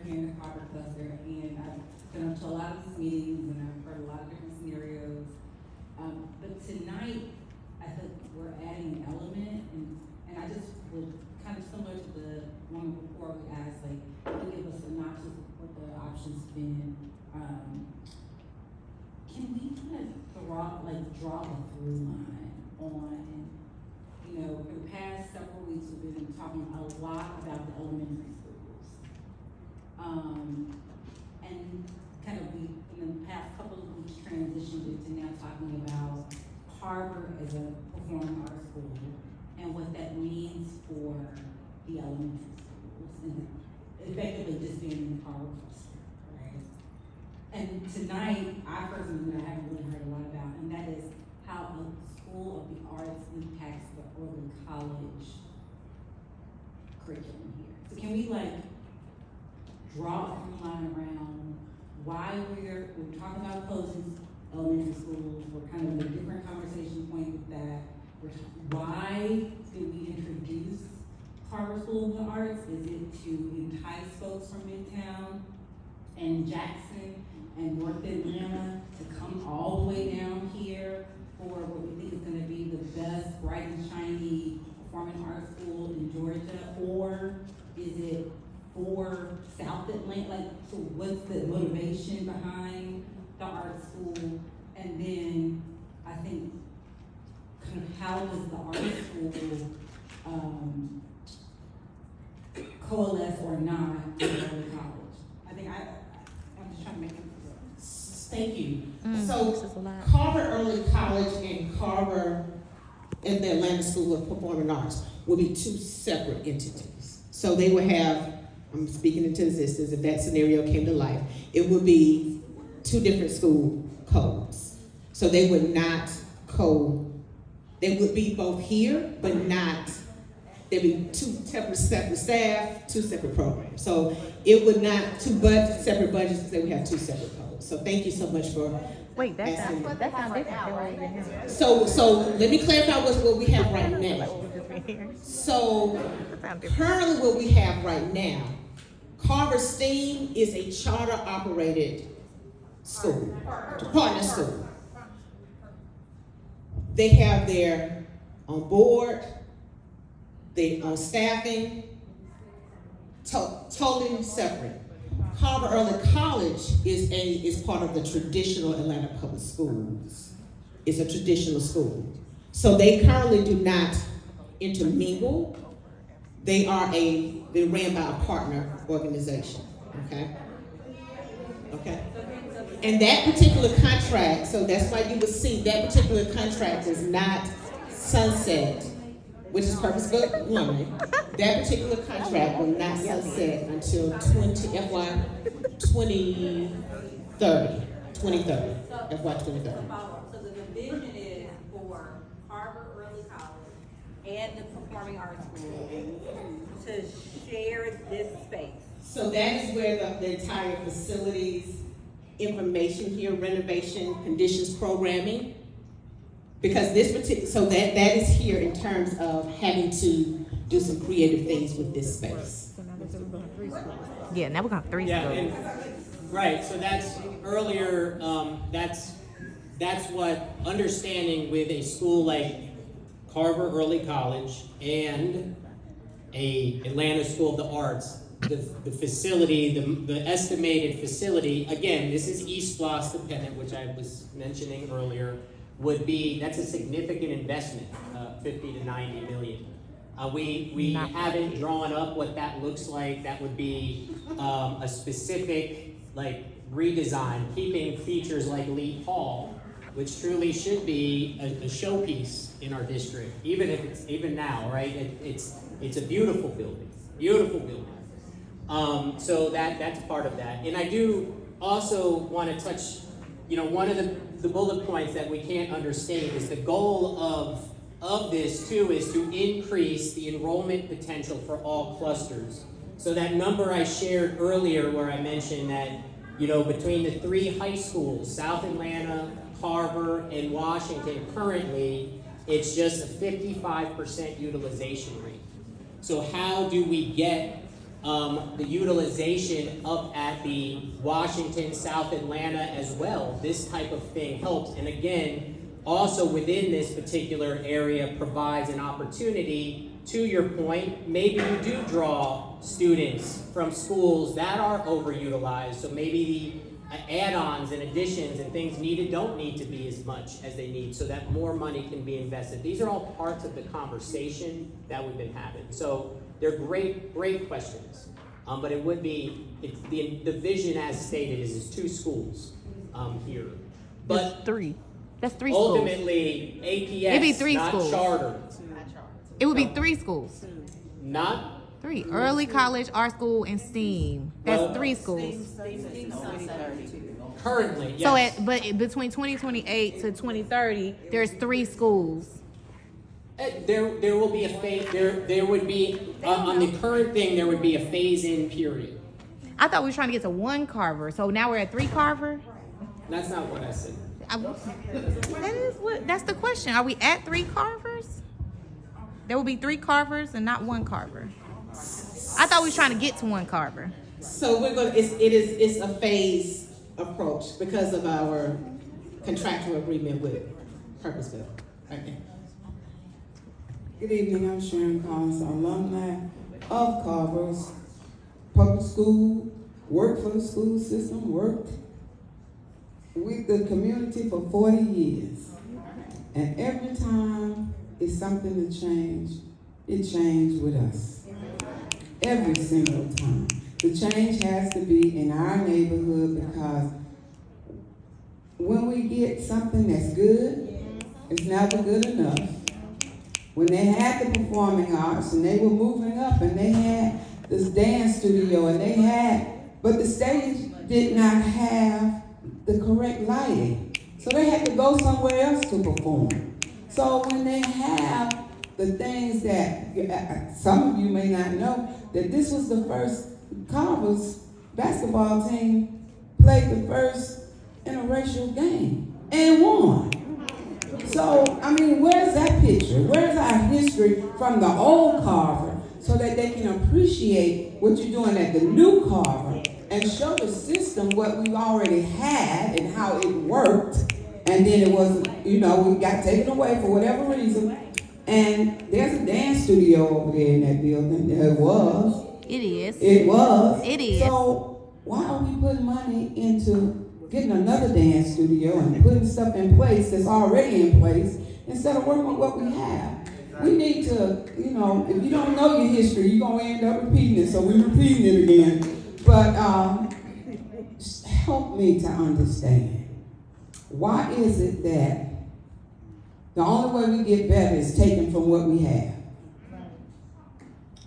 here in the Carver Cluster, and I've been up to a lot of these meetings, and I've heard a lot of different scenarios. But tonight, I think we're adding an element, and I just would, kind of similar to the one before we asked, like, can you give us a synopsis of what the options been? Can we kind of draw a through line on, you know, for the past several weeks, we've been talking a lot about the elementary schools. And kind of we, in the past couple of weeks, transitioned into now talking about Carver as a performing arts school and what that means for the elementary schools, and effectively just being in the Carver Cluster, right? And tonight, I personally haven't really heard a lot about, and that is how a school of the arts impacts the early college curriculum here. So can we draw a through line around why we're talking about closing elementary schools? We're kind of in a different conversation point with that. Why did we introduce Carver School of the Arts? Is it to entice folks from Midtown and Jackson and North Atlanta to come all the way down here for what we think is going to be the best, bright and shiny performing arts school in Georgia? Or is it for South Atlanta? So what's the motivation behind the art school? And then I think kind of how does the art school coalesce or not in early college? I think I'm just trying to make it clear. Thank you. So Carver Early College and Carver and the Atlanta School of Performing Arts will be two separate entities. So they will have, I'm speaking into existence, if that scenario came to life, it would be two different school codes. So they would not they would be both here, but not, there'd be two separate staff, two separate programs. So it would not, separate budgets, because they would have two separate codes. So thank you so much for Wait, that's asking. not different than what we have. So let me clarify what we have right now. So currently what we have right now, Carver STEAM is a charter operated school, partner school. They have their on board, they on staffing, totally separate. Carver Early College is part of the traditional Atlanta Public Schools. It's a traditional school. So they currently do not intermingle. They're ran by a partner organization, okay? Okay. And that particular contract, so that's why you would see that particular contract is not sunset, which is purpose-built learning. That particular contract will not sunset until FY 2030. FY 2030. So the vision is for Carver Early College and the Performing Arts School to share this space. So that is where the entire facilities, information here, renovation, conditions, programming, because this particular, so that is here in terms of having to do some creative things with this space. Yeah, now we're going to three schools. Right, so that's earlier, that's what understanding with a school like Carver Early College and a Atlanta School of the Arts, the facility, the estimated facility, again, this is East Floss dependent, which I was mentioning earlier, that's a significant investment, 50 to 90 million. We haven't drawn up what that looks like. That would be a specific redesign, keeping features like Lee Hall, which truly should be a showpiece in our district, even now, right? It's a beautiful building, so that's part of that. And I do also want to touch, one of the bullet points that we can't understate is the goal of this too is to increase the enrollment potential for all clusters. So that number I shared earlier where I mentioned that, between the three high schools, South Atlanta, Carver, and Washington, currently, it's just a 55% utilization rate. So how do we get the utilization up at the Washington, South Atlanta as well. This type of thing helps. And again, also within this particular area provides an opportunity, to your point, maybe you do draw students from schools that are overutilized. So maybe the add-ons and additions and things needed don't need to be as much as they need, so that more money can be invested. These are all parts of the conversation that we've been having. So they're great questions. But it would be, the vision as stated is 2 schools here. But That's 3. That's 3 schools. ultimately, APS, It'd be 3 not schools. charter. It would be 3 schools. Not 3. Early college, art school, and STEAM. That's Well- 3 schools. currently, yes. So, but between 2028 to 2030, there's 3 schools. There will be a phase, there would be, on the current thing, there would be a phase-in period. I thought we were trying to get to 1 Carver. So now we're at 3 Carver? That's not what I said. That's the question. Are we at 3 Carvers? There will be 3 Carvers and not 1 Carver. I thought we were trying to get to 1 Carver. So it's a phase approach because of our contractual agreement with Purposeville. Okay. Good evening, I'm Sharon Collins, alumni of Carver's public school, worked for the school system, worked with the community for 40 years. And every time it's something to change, it changed with us. Every single time. The change has to be in our neighborhood because when we get something that's good, it's never good enough. When they had the performing arts and they were moving up and they had this dance studio and but the stage did not have the correct lighting. So they had to go somewhere else to perform. So when they have the things that, some of you may not know, that this was the first, Carver's basketball team played the first interracial game and won. So, I mean, where's that picture? Where's our history from the old Carver so that they can appreciate what you're doing at the new Carver and show the system what we already had and how it worked, and then it wasn't, we got taken away for whatever reason, and there's a dance studio over there in that building. It was. It is. It was. It is. So why are we putting money into getting another dance studio and putting stuff in place that's already in place instead of working with what we have? We need to, if you don't know your history, you're going to end up repeating it, so we're repeating it again. But help me to understand. Why is it that the only way we get better is taken from what we have?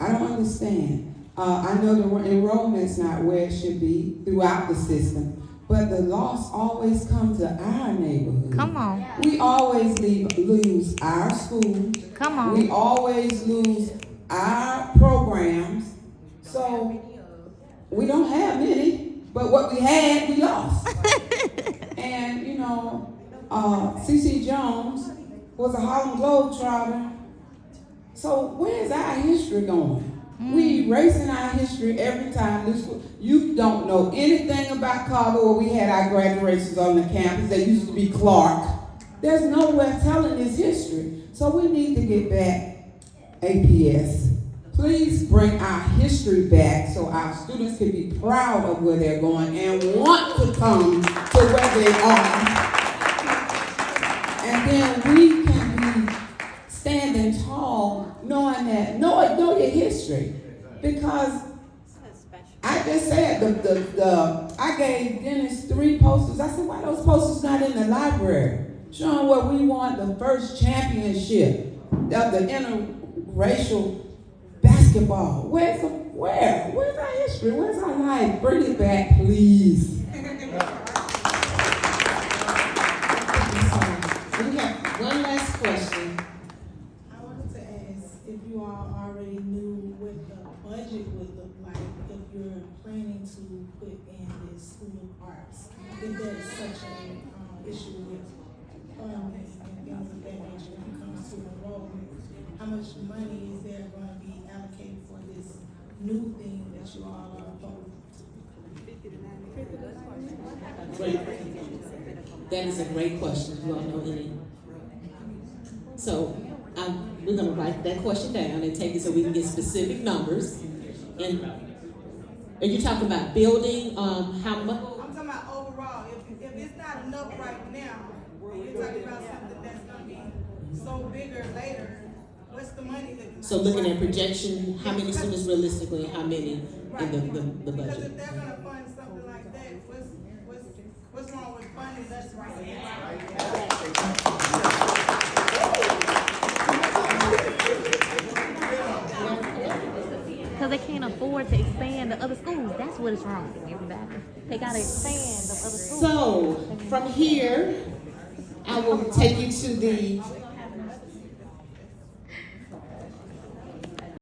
I don't understand. I know the enrollment's not where it should be throughout the system, but the loss always comes to our neighborhood. Come on. We always lose our schools. Come on. We always lose our programs. So we don't have many, but what we had, we lost. And, C.C. Jones was a Harlem Globetrotter. So where's our history going? We erasing our history every time. You don't know anything about Carver where we had our graduations on the campus. They used to be Clark. There's nowhere telling this history. So we need to get back APS. Please bring our history back so our students can be proud of where they're going and want to come to where they are. And then we can be standing tall, knowing that, know your history. Because I just said, I gave Dennis 3 posters. I said, why those posters not in the library? Showing where we won the first championship of the interracial basketball. Where's our history? Where's our life? Bring it back, please. We have one last question. I wanted to ask if you all already knew what the budget would look like if you're planning to put in this school of arts. If there is such an issue with funding and things of that nature when it comes to enrollment, how much money is there going to be allocated for this new thing that you all are voting? That is a great question. You all know any? So we're gonna write that question down and take it so we can get specific numbers. And are you talking about building? How much? I'm talking about overall. If it's not enough right now, and you're talking about something that's gonna be so bigger later, what's the money that? So looking at projection, how many students realistically, and how many in the Because budget? if they're gonna fund something like that, what's wrong with funding us right Because they can't afford to expand the other schools. That's what is wrong with everybody. They gotta expand the other schools. So from here, I will take you to the